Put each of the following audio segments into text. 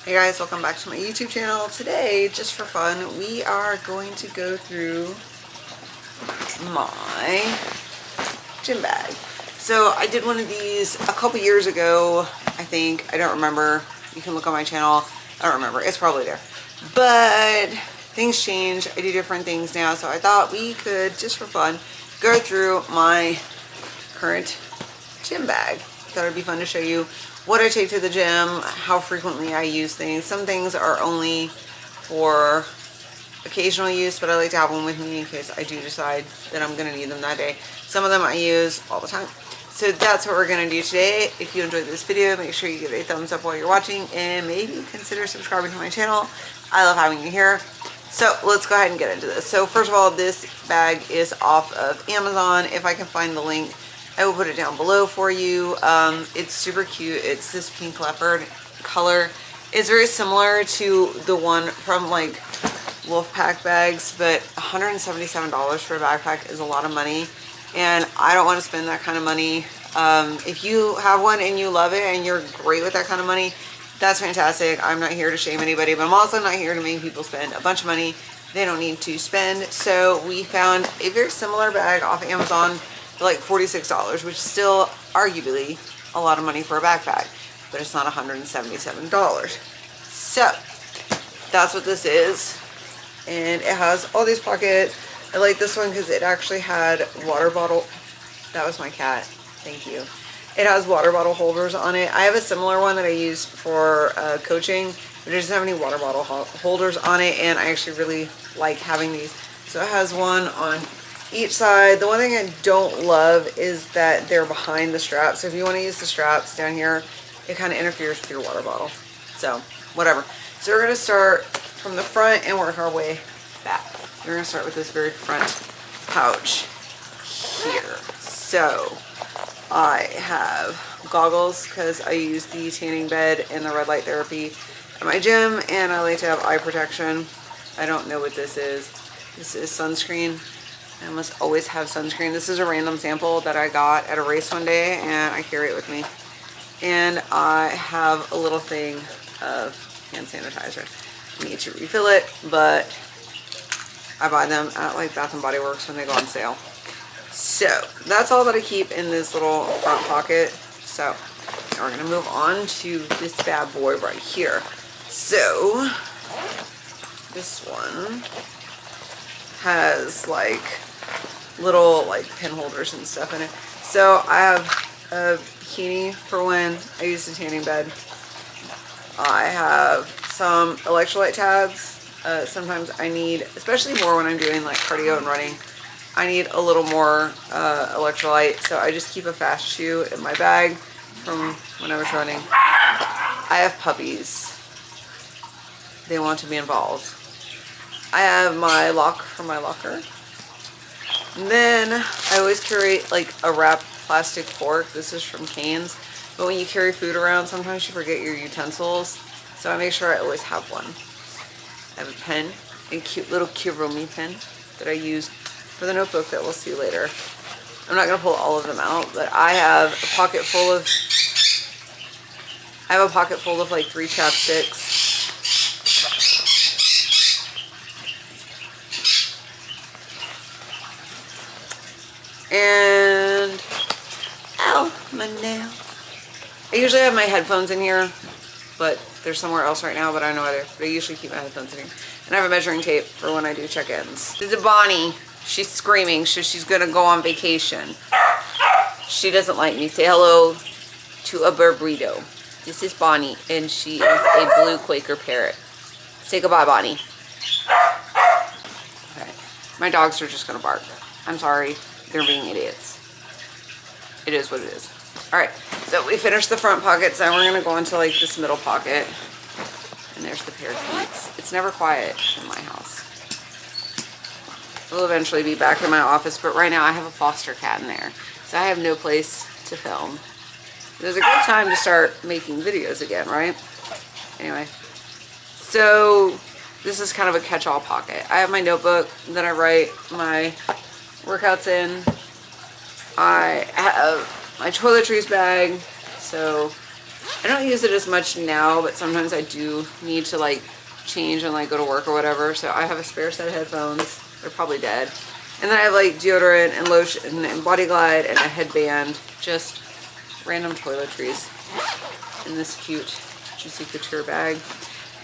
Hey guys, welcome back to my YouTube channel. Today, just for fun, we are going to go through my gym bag. So I did one of these a couple years ago, I think. I don't remember. You can look on my channel. I don't remember. It's probably there. But things change. I do different things now. So I thought we could, just for fun, go through my current gym bag. Thought it'd be fun to show you what I take to the gym, how frequently I use things. Some things are only for occasional use, but I like to have one with me in case I do decide that I'm going to need them that day. Some of them I use all the time. So that's what we're going to do today. If you enjoyed this video, make sure you give it a thumbs up while you're watching and maybe consider subscribing to my channel. I love having you here. So let's go ahead and get into this. So first of all, this bag is off of Amazon. If I can find the link, I will put it down below for you. It's super cute. It's this pink leopard color. It's very similar to the one from like Wolfpack bags, but $177 for a backpack is a lot of money. And I don't want to spend that kind of money. If you have one and you love it and you're great with that kind of money, that's fantastic. I'm not here to shame anybody, but I'm also not here to make people spend a bunch of money they don't need to spend. So we found a very similar bag off Amazon for like $46, which is still arguably a lot of money for a backpack, but it's not $177. So that's what this is. And it has all these pockets. I like this one because it actually had water bottle. That was my cat. Thank you. It has water bottle holders on it. I have a similar one that I use for coaching, but it doesn't have any water bottle holders on it, and I actually really like having these. So it has one on each side. The one thing I don't love is that they're behind the straps. So if you want to use the straps down here, it kind of interferes with your water bottle. So whatever. So we're going to start from the front and work our way back. We're going to start with this very front pouch here. So I have goggles because I use the tanning bed and the red light therapy at my gym, and I like to have eye protection. I don't know what this is. This is sunscreen. I must always have sunscreen. This is a random sample that I got at a race one day, and I carry it with me. And I have a little thing of hand sanitizer. I need to refill it, but I buy them at like Bath & Body Works when they go on sale. So that's all that I keep in this little front pocket. So now we're gonna move on to this bad boy right here. So this one has like little like pen holders and stuff in it. So I have a bikini for when I use the tanning bed. I have some electrolyte tabs. Sometimes I need, especially more when I'm doing like cardio and running, I need a little more electrolyte. So I just keep a fast chew in my bag from when I was running. I have puppies. They want to be involved. I have my lock for my locker. And then I always carry like a wrapped plastic fork. This is from Cane's. But when you carry food around, sometimes you forget your utensils. So I make sure I always have one. I have a pen, a cute little Kirumi pen that I use for the notebook that we'll see later. I'm not going to pull all of them out, but I have a pocket full of like 3 chapsticks. And ow, my nail. I usually have my headphones in here, but they're somewhere else right now, but I don't know where they're. But I usually keep my headphones in here. And I have a measuring tape for when I do check-ins. This is Bonnie. She's screaming, so she's gonna go on vacation. She doesn't like me. Say hello to a burrito. This is Bonnie, and she is a blue Quaker parrot. Say goodbye, Bonnie. Okay. My dogs are just gonna bark. I'm sorry. They're being idiots. It is what it is. Alright, so we finished the front pockets. Now we're going to go into like this middle pocket. And there's the parakeets. It's never quiet in my house. We'll eventually be back in my office, but right now I have a foster cat in there. So I have no place to film. It was a good time to start making videos again, right? Anyway. So this is kind of a catch-all pocket. I have my notebook that I write my workouts in. I have my toiletries bag, so I don't use it as much now, but sometimes I do need to like change and like go to work or whatever. So I have a spare set of headphones. They're probably dead. And then I have like deodorant and lotion and Body Glide and a headband. Just random toiletries in this cute Juicy Couture bag.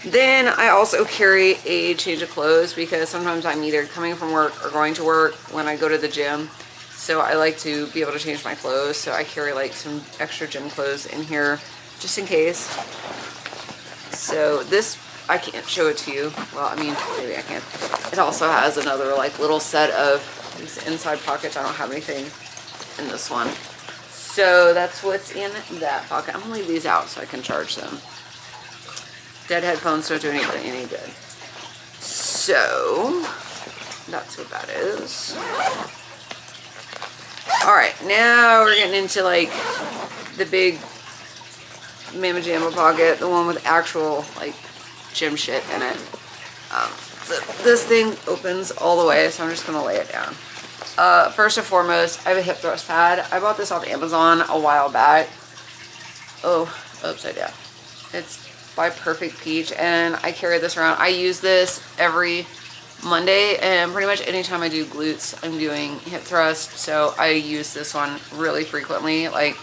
Then I also carry a change of clothes because sometimes I'm either coming from work or going to work when I go to the gym. So I like to be able to change my clothes. So I carry like some extra gym clothes in here just in case. So this, I can't show it to you. Well, I mean, maybe I can. It also has another like little set of these inside pockets. I don't have anything in this one. So that's what's in that pocket. I'm gonna leave these out so I can charge them. Dead headphones don't do anybody any good. So that's what that is. All right, now we're getting into like the big Mama Jamma pocket, the one with actual like gym shit in it. So this thing opens all the way, so I'm just gonna lay it down. First and foremost, I have a hip thrust pad. I bought this off Amazon a while back. Oh, upside down. It's by Perfect Peach, and I carry this around. I use this every Monday, and pretty much anytime I do glutes, I'm doing hip thrust, so I use this one really frequently. Like,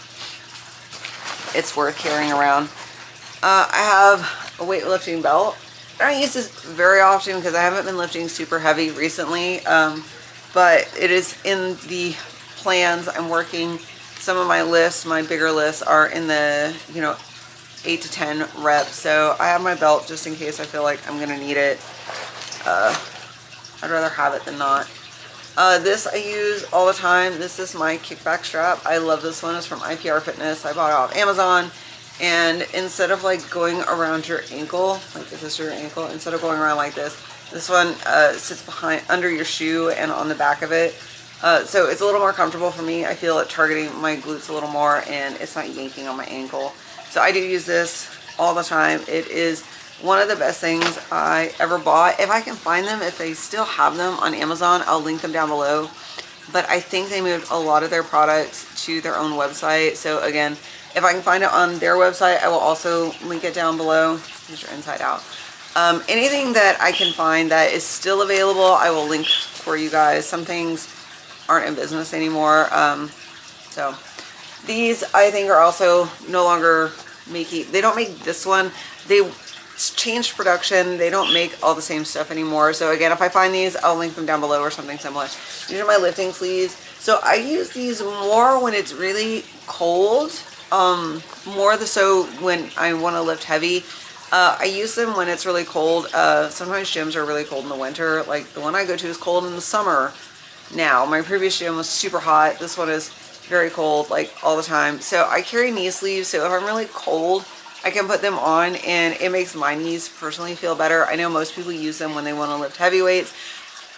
it's worth carrying around. I have a weightlifting belt. I don't use this very often because I haven't been lifting super heavy recently, but it is in the plans. I'm working some of my lifts, my bigger lifts are in the, 8 to 10 reps, so I have my belt just in case I feel like I'm gonna need it. I'd rather have it than not. This I use all the time. This is my kickback strap. I love this one. It's from IPR Fitness. I bought it off Amazon, and instead of like going around your ankle, like if this is your ankle, instead of going around like this one sits behind under your shoe and on the back of it. So it's a little more comfortable for me. I feel it targeting my glutes a little more, and it's not yanking on my ankle. So I do use this all the time. It is one of the best things I ever bought. If I can find them, if they still have them on Amazon, I'll link them down below. But I think they moved a lot of their products to their own website. So again, if I can find it on their website, I will also link it down below. These are inside out. Anything that I can find that is still available, I will link for you guys. Some things aren't in business anymore. So these, I think, are also no longer making, they don't make this one. They changed production. They don't make all the same stuff anymore. So again, if I find these, I'll link them down below or something similar. These are my lifting sleeves. So I use these more when it's really cold, more so when I want to lift heavy. I use them when it's really cold. Sometimes gyms are really cold in the winter. Like the one I go to is cold in the summer now. My previous gym was super hot. This one is very cold, like all the time. So I carry knee sleeves, so if I'm really cold, I can put them on, and it makes my knees personally feel better. I know most people use them when they want to lift heavy weights.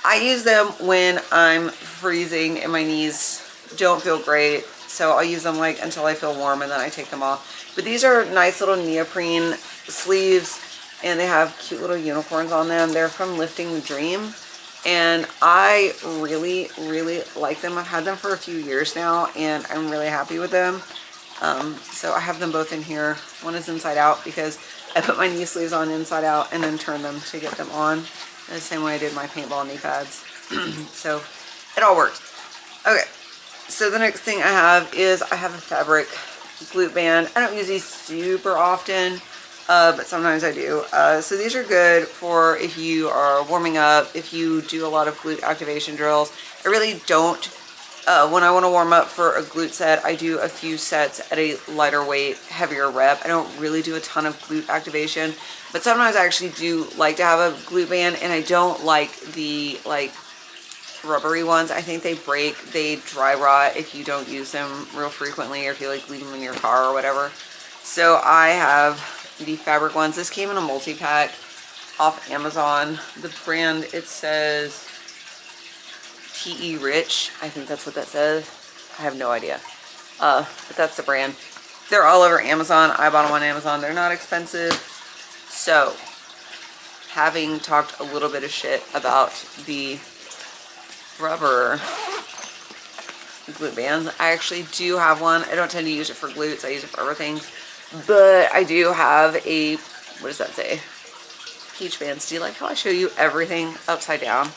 I use them when I'm freezing and my knees don't feel great. So I'll use them like until I feel warm, and then I take them off. But these are nice little neoprene sleeves, and they have cute little unicorns on them. They're from Lifting the Dream, and I really, really like them. I've had them for a few years now, and I'm really happy with them. So I have them both in here. One is inside out because I put my knee sleeves on inside out and then turn them to get them on. The same way I did my paintball knee pads. So it all works. Okay, so the next thing I have is I have a fabric glute band. I don't use these super often, but sometimes I do. So these are good for if you are warming up, if you do a lot of glute activation drills. I really don't, when I want to warm up for a glute set, I do a few sets at a lighter weight, heavier rep. I don't really do a ton of glute activation, but sometimes I actually do like to have a glute band, and I don't like the rubbery ones. I think they break, they dry rot if you don't use them real frequently, or if you like leave them in your car or whatever. So I have the fabric ones. This came in a multi-pack off Amazon. The brand, it says TE Rich. I think that's what that says. I have no idea. But that's the brand. They're all over Amazon. I bought them on Amazon. They're not expensive. So, having talked a little bit of shit about the rubber glute bands, I actually do have one. I don't tend to use it for glutes. I use it for other things. But I do have a, what does that say? Peach bands. Do you like how I show you everything upside down?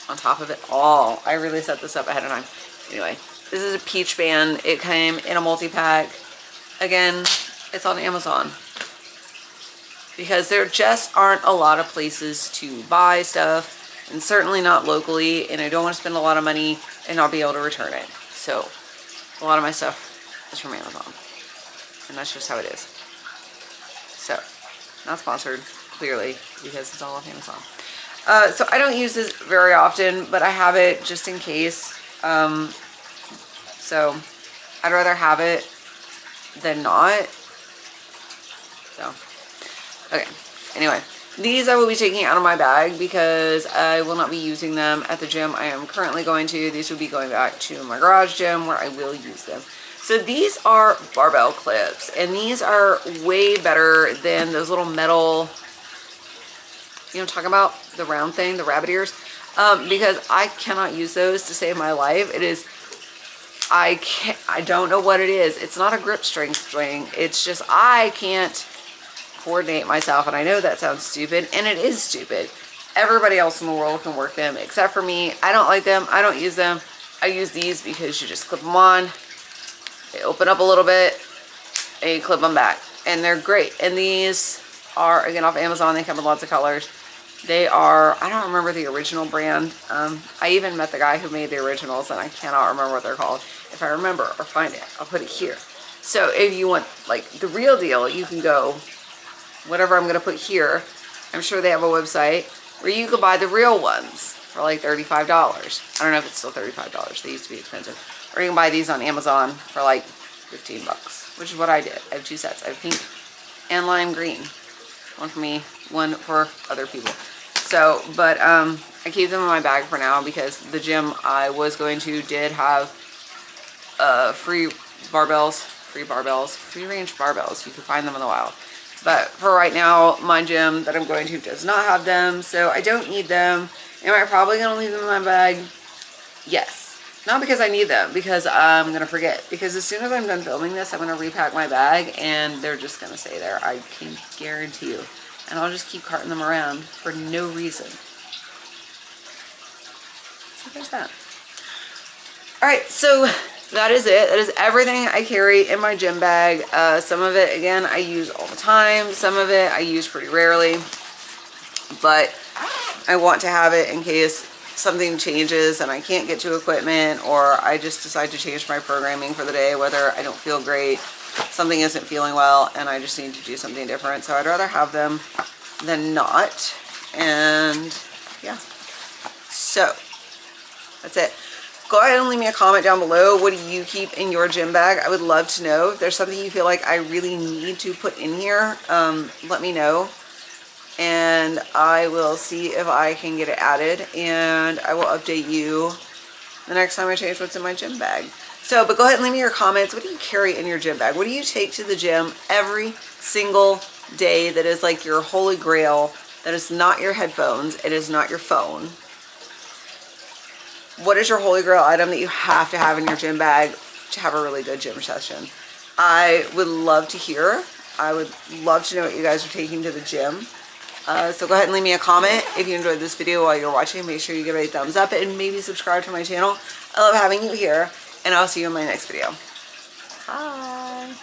On top of it all. I really set this up ahead of time. Anyway, this is a peach band. It came in a multi-pack. Again, it's on Amazon. Because there just aren't a lot of places to buy stuff, and certainly not locally, and I don't want to spend a lot of money and not be able to return it. So a lot of my stuff is from Amazon, and that's just how it is. So, not sponsored, clearly, because it's all off Amazon. So I don't use this very often, but I have it just in case. So I'd rather have it than not. So, okay. Anyway, these I will be taking out of my bag because I will not be using them at the gym I am currently going to. These will be going back to my garage gym where I will use them. So these are barbell clips, and these are way better than those little metal, you know what I'm talking about? The round thing, the rabbit ears. Because I cannot use those to save my life. It is, I don't know what it is. It's not a grip strength thing. It's just, I can't coordinate myself, and I know that sounds stupid, and it is stupid. Everybody else in the world can work them except for me. I don't like them. I don't use them. I use these because you just clip them on. They open up a little bit, and you clip them back, and they're great. And these are, again, off Amazon. They come in lots of colors. They are, I don't remember the original brand. I even met the guy who made the originals, and I cannot remember what they're called. If I remember or find it, I'll put it here. So if you want like the real deal, you can go, whatever I'm going to put here, I'm sure they have a website where you could buy the real ones for like $35. I don't know if it's still $35. They used to be expensive. Or you can buy these on Amazon for like 15 bucks, which is what I did. I have two sets. I have pink and lime green. One for me, one for other people. So, but I keep them in my bag for now because the gym I was going to did have free range barbells. You can find them in the wild. But for right now, my gym that I'm going to does not have them, so I don't need them. Am I probably going to leave them in my bag? Yes. Not because I need them, because I'm going to forget. Because as soon as I'm done filming this, I'm going to repack my bag, and they're just going to stay there. I can guarantee you. And I'll just keep carting them around for no reason. So there's that. Alright, so that is it. That is everything I carry in my gym bag. Some of it, again, I use all the time. Some of it I use pretty rarely. But I want to have it in case something changes and I can't get to equipment, or I just decide to change my programming for the day, whether I don't feel great, something isn't feeling well, and I just need to do something different. So I'd rather have them than not. And yeah, so that's it. Go ahead and leave me a comment down below. What do you keep in your gym bag? I would love to know. If there's something you feel like I really need to put in here, let me know. And I will see if I can get it added. And I will update you the next time I change what's in my gym bag. So, but go ahead and leave me your comments. What do you carry in your gym bag? What do you take to the gym every single day that is like your holy grail? That is not your headphones. It is not your phone. What is your holy grail item that you have to have in your gym bag to have a really good gym session? I would love to hear. I would love to know what you guys are taking to the gym. So go ahead and leave me a comment. If you enjoyed this video while you're watching, make sure you give it a thumbs up and maybe subscribe to my channel. I love having you here, and I'll see you in my next video. Bye.